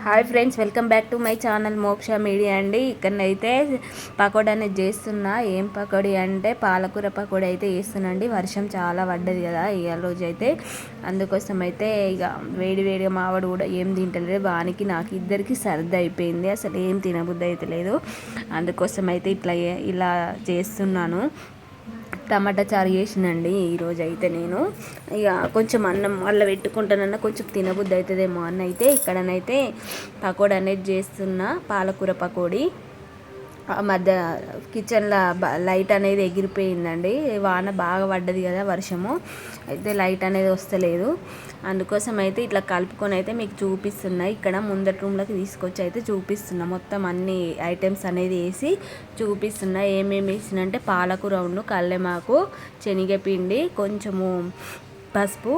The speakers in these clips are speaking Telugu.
Hi friends, welcome back to my channel మోక్ష మీడియా అండి. ఇక్కడనైతే పకోడీ అనేది చేస్తున్నా. ఏం పకోడీ అంటే పాలకూర పకోడీ అయితే చేస్తున్నా అండి. వర్షం చాలా పడ్డది కదా ఇవాళ రోజు అయితే, అందుకోసం అయితే ఇక వేడిగా మావాడు కూడా ఏం తింటలేదు. వానికి నాకు ఇద్దరికి సర్ది అయిపోయింది, అసలు ఏం తినబుద్ధి అయితే లేదు. అందుకోసం అయితే ఇలా చేస్తున్నాను. టమాటా చారు చేసినండి ఈరోజు అయితే. నేను ఇక కొంచెం అన్నం వల్ల పెట్టుకుంటానన్నా కొంచెం తినబుద్ధి అవుతుందేమో అని అయితే ఇక్కడనైతే పకోడీ అనేది చేస్తున్నా, పాలకూర పకోడీ. ఆ మధ్య కిచెన్లో లైట్ అనేది ఎగిరిపోయిందండి. వాన బాగా పడ్డది కదా, వర్షము అయితే లైట్ అనేది వస్తలేదు. అందుకోసం అయితే ఇట్లా కలుపుకొని అయితే మీకు చూపిస్తున్నా. ఇక్కడ ముందటి రూమ్లోకి తీసుకొచ్చి అయితే చూపిస్తున్నా. మొత్తం అన్ని ఐటమ్స్ అనేది వేసి చూపిస్తున్నా. ఏమేమి వేసిన అంటే పాలకూర, కల్లెమాకు, శనగపిండి, కొంచెము పసుపు,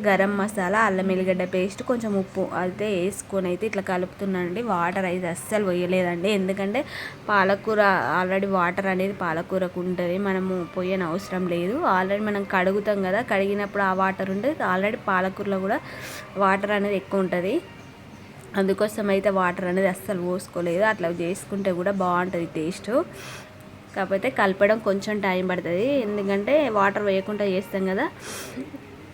గరం మసాలా, అల్లం ఎల్లిగడ్డ పేస్ట్, కొంచెం ఉప్పు అయితే వేసుకొని అయితే ఇట్లా కలుపుతున్నానండి. వాటర్ అయితే అస్సలు పోయలేదండి, ఎందుకంటే పాలకూర ఆల్రెడీ వాటర్ అనేది పాలకూరకు ఉంటుంది, మనము పోయని అవసరం లేదు. ఆల్రెడీ మనం కడుగుతాం కదా, కడిగినప్పుడు ఆ వాటర్ ఉంటుంది. ఆల్రెడీ పాలకూరలో కూడా వాటర్ అనేది ఎక్కువ ఉంటుంది. అందుకోసం అయితే వాటర్ అనేది అస్సలు పోసుకోలేదు. అట్లా చేసుకుంటే కూడా బాగుంటుంది టేస్ట్. కాకపోతే కలపడం కొంచెం టైం పడుతుంది, ఎందుకంటే వాటర్ వేయకుండా చేస్తాం కదా.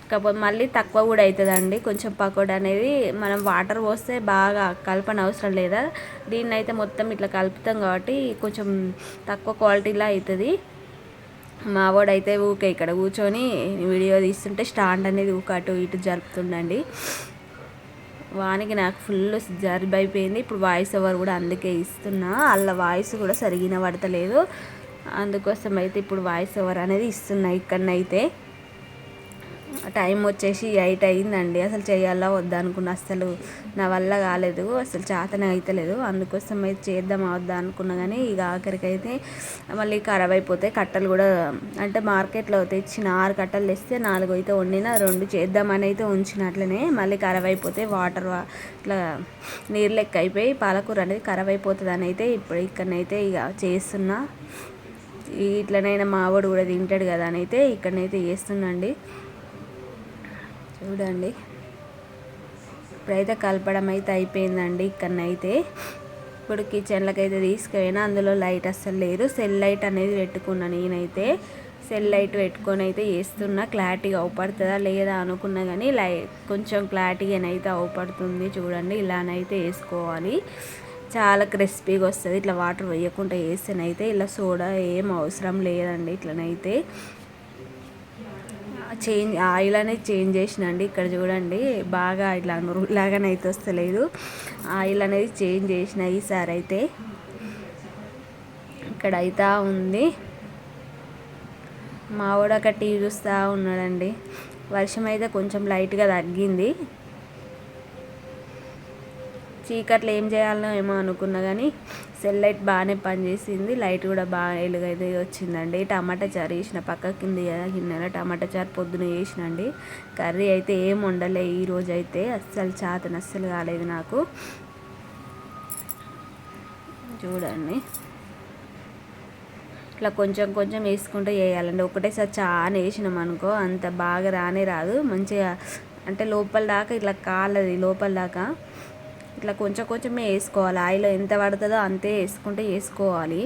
కాకపోతే మళ్ళీ తక్కువ కూడా అవుతుందండి కొంచెం పకోడీ అనేది. మనం వాటర్ పోస్తే బాగా కలపని అవసరం లేదా. దీన్ని అయితే మొత్తం ఇట్లా కలుపుతాం కాబట్టి కొంచెం తక్కువ క్వాలిటీలో అవుతుంది. మావాడైతే ఊకే ఇక్కడ కూర్చొని వీడియో తీస్తుంటే స్టాండ్ అనేది ఊక అటు ఇటు జరుపుతుండండి. వానికి నాకు ఫుల్ జర్బ్ అయిపోయింది. ఇప్పుడు వాయిస్ ఓవర్ కూడా అందుకే ఇస్తున్నా. అలా వాయిస్ కూడా సరిగిన పడతలేదు, అందుకోసం అయితే ఇప్పుడు వాయిస్ ఓవర్ అనేది ఇస్తున్నా. ఇక్కడనైతే టైం వచ్చేసి 8 అయిందండి. అసలు చేయాలా వద్దా అనుకున్నా, అసలు నా వల్ల కాలేదు, అసలు చేతనే అవుతలేదు. అందుకోసం అయితే చేద్దాం వద్దా అనుకున్నా, కానీ ఇక ఆఖరికైతే మళ్ళీ ఖరాబ్ అయిపోతాయి కట్టలు కూడా. అంటే మార్కెట్లో తెచ్చిన 6 కట్టలు తెస్తే 4 అయితే వండిన, 2 చేద్దామని అయితే ఉంచినట్లనే మళ్ళీ ఖరాబ్ అయిపోతాయి. వాటర్ ఇట్లా నీరు లెక్క అయిపోయి పాలకూర అనేది ఖరాబ్ అయిపోతుంది అని అయితే ఇప్పుడు ఇక్కడనైతే ఇక చేస్తున్నా. ఇట్లనైనా మావాడు కూడా తింటాడు కదా అని అయితే ఇక్కడనైతే చేస్తున్నాండి. చూడండి, ఇప్పుడైతే కలపడం అయితే అయిపోయిందండి. ఇక్కడనైతే ఇప్పుడు కిచెన్లోకి అయితే తీసుకుపోయినా, అందులో లైట్ అస్సలు లేదు. సెల్ లైట్ అనేది పెట్టుకున్నా. నేనైతే సెల్ లైట్ పెట్టుకొని అయితే చేస్తున్నా. క్లారిటీగా అవపడుతుందా లేదా అనుకున్నా, కానీ కొంచెం క్లారిటీగానైతే అవపడుతుంది. చూడండి, ఇలానైతే వేసుకోవాలి, చాలా క్రిస్పీగా వస్తుంది. ఇట్లా వాటర్ వేయకుండా వేస్తేనైతే ఇలా సోడా ఏం అవసరం లేదండి. ఇట్లనైతే ఆయిల్ అనేది చేంజ్ చేసినండి. ఇక్కడ చూడండి, బాగా ఇట్లా నురుగులాగానైతే వస్తలేదు. ఆయిల్ అనేది చేంజ్ చేసిన ఈసారి అయితే. ఇక్కడ అయితే ఉంది. మావాడు అక్కడ టీవీ చూస్తూ ఉన్నాడండి. వర్షం అయితే కొంచెం లైట్గా తగ్గింది. చీకట్లో ఏం చేయాలనో ఏమో అనుకున్నా, కానీ సెల్ లైట్ బాగానే పనిచేసింది. లైట్ కూడా బాగా ఎలుగైతే వచ్చిందండి. టమాటా చారు వేసిన, పక్క కింది కదా గిన్నెలో టమాటా చారు పొద్దున వేసినండి. కర్రీ అయితే ఏం వండలే ఈరోజు అయితే, అస్సలు కాలేదు నాకు. చూడండి, ఇట్లా కొంచెం కొంచెం వేసుకుంటూ వేయాలండి. ఒకటేసారి చాలా వేసినాం అనుకో అంత బాగా రాదు మంచిగా. అంటే లోపల దాకా ఇట్లా కాలది, లోపల దాకా ఇట్లా కొంచెం కొంచెమే వేసుకోవాలి. ఆయిల్ ఎంత పడుతుందో అంతే వేసుకోవాలి.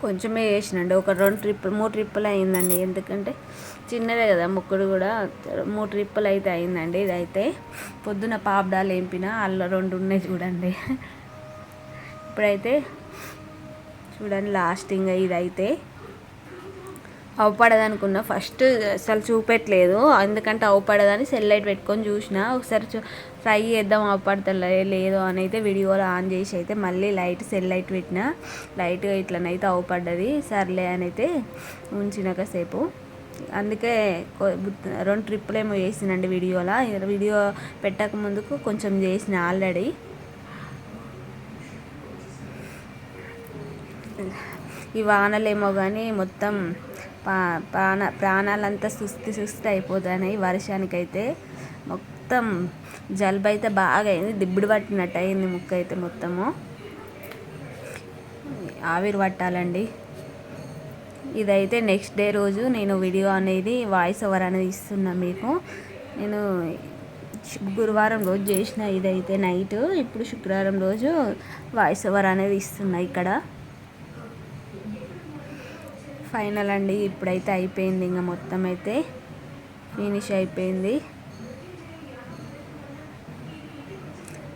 కొంచెమే వేసినండి, ఒక 3 ట్రిప్పులు అయిందండి. ఎందుకంటే చిన్నదే కదా ముక్కుడు కూడా, 3 ట్రిప్పులు అయితే అయిందండి. ఇదైతే పొద్దున పాపడాలు వేంపిన, అల్ల 2 ఉన్నాయి చూడండి. ఇప్పుడైతే చూడండి, లాస్టింగ్ ఇదైతే అవపడదనుకున్నా. ఫస్ట్ అసలు చూపెట్టలేదు, ఎందుకంటే అవపడదని సెల్ లైట్ పెట్టుకొని చూసిన. ఒకసారి ఫ్రై చేద్దాం అవపడతలే లేదు అని అయితే వీడియోలో ఆన్ చేసి అయితే మళ్ళీ సెల్ లైట్ పెట్టిన. లైట్గా ఇట్లనైతే అవపడ్డది. సర్లే అని అయితే ఉంచిన కాసేపు. అందుకే 2 ట్రిప్పులు ఏమో వేసినండి వీడియోలో. వీడియో పెట్టక ముందుకు కొంచెం చేసిన ఆల్రెడీ. ఈ వానలేమో కానీ మొత్తం ప్రాణాలంతా సుస్థి అయిపోతున్నాయి వర్షానికైతే. మొత్తం జలుబు అయితే బాగా అయింది, దిబ్బడి పట్టినట్టు అయింది ముక్కు అయితే మొత్తము. ఆవిరి పట్టాలండి. ఇదైతే నెక్స్ట్ డే రోజు నేను వీడియో అనేది వాయిస్ ఓవర్ అనేది ఇస్తున్నా మీకు. నేను గురువారం రోజు చేసిన ఇదైతే నైట్. ఇప్పుడు శుక్రవారం రోజు వాయిస్ ఓవర్ అనేది ఇస్తున్నా ఇక్కడ. ఫైనల్ అండి, ఇప్పుడైతే అయిపోయింది. ఇంకా మొత్తం అయితే ఫినిష్ అయిపోయింది.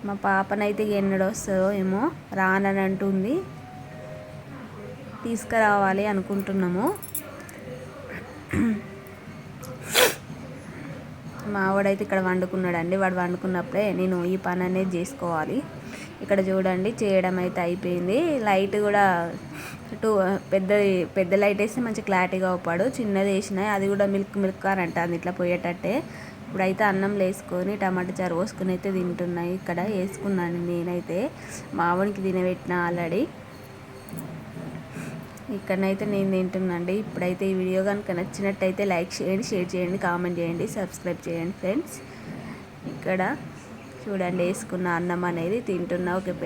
మా పాపనైతే ఎన్నడొస్తుందో ఏమో, రానని అంటుంది. తీసుకురావాలి అనుకుంటున్నాము. మావాడైతే ఇక్కడ వండుకున్నాడండి. వాడు వండుకున్నప్పుడే నేను ఈ పని అనేది చేసుకోవాలి. ఇక్కడ చూడండి, చేయడం అయితే అయిపోయింది. లైట్ కూడా పెద్ద లైట్ వేస్తే మంచి క్లారిటీగా అవుపాడు. చిన్నది వేసినాయి, అది కూడా మిల్క్ అని అంటుంది ఇట్లా పోయేటట్టే. ఇప్పుడైతే అన్నం వేసుకొని టమాటా చారు పోసుకొని అయితే తింటున్నాయి. ఇక్కడ వేసుకున్నాను నేనైతే, మావానికి తినబెట్టిన ఆల్రెడీ. ఇక్కడనైతే నేను తింటున్నాండి. ఇప్పుడైతే ఈ వీడియో కనుక నచ్చినట్టయితే లైక్ చేయండి, షేర్ చేయండి, కామెంట్ చేయండి, సబ్స్క్రైబ్ చేయండి ఫ్రెండ్స్. ఇక్కడ చూడండి, వేసుకున్న అన్నం అనేది తింటున్నా. ఓకే.